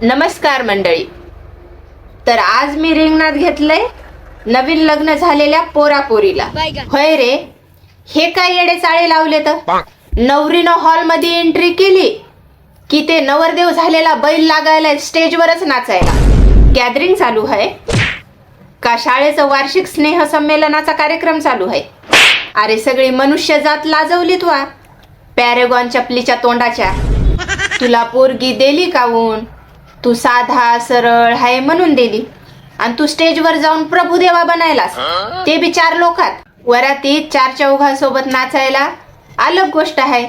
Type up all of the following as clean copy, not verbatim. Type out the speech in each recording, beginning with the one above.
नमस्कार मंडळी. तर आज मी रिंगणात घेतलंय नवीन लग्न झालेल्या पोरापोरीला. होय रे, हे काय येडे चाळे लावले तर नवरीनं हॉल मध्ये एंट्री केली की ते नवरदेव झालेला बैल लागायला स्टेजवरच नाचायला. गॅदरिंग चालू आहे का शाळेचं वार्षिक स्नेह संमेलनाचा कार्यक्रम चालू आहे? अरे सगळी मनुष्य जात लाजवली तू. पॅरेगॉन चपलीच्या तोंडाच्या, तुला पोरगी दिली कावून? तू साधा सरळ हाय म्हणून दिली आणि तू स्टेजवर जाऊन प्रभुदेवा बनायलास, ते बी 4 लोकात. वरातीत 4 चौघांसोबत नाचायला अलग गोष्ट आहे.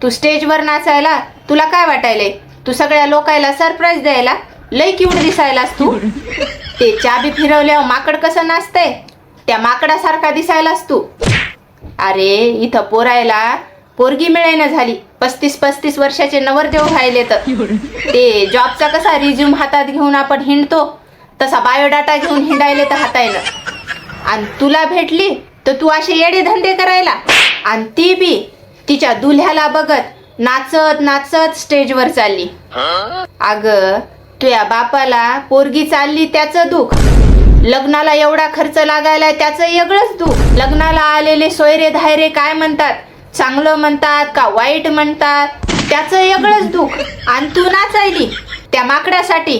तू स्टेजवर नाचायला तुला काय वाटायलंय? तू सगळ्या लोकायला सरप्राईज द्यायला लय क्यूट दिसायलास तू. ते चाबी फिरवल्यावर माकड कसं नाचतंय त्या माकडासारखा दिसायलास तू. अरे इथं पोरायला पोरगी मिळेना झाली. 35 वर्षाचे नवरदेव व्हायले तर ते जॉबचा कसा रिझ्यूम हातात घेऊन आपण हिंडतो तसा बायोडाटा घेऊन हिंडायले तर हातायनं. आणि तुला भेटली तर तू असे येडे धंदे करायला, आणि ती बी तिच्या दुल्ह्याला बघत नाचत नाचत स्टेजवर चालली. अग तुझ्या बापाला पोरगी चालली त्याचं दुःख, लग्नाला एवढा खर्च लागायला त्याचं वेगळंच दुःख. लग्नाला आलेले सोयरे धायरे काय म्हणतात, चांगलं म्हणतात का वाईट म्हणतात, त्याचं वेगळंच दुःख. आणि तू नाचायली त्या माकडासाठी.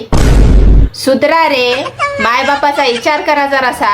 सुधरा रे, मायबापाचा विचार करा जरासा.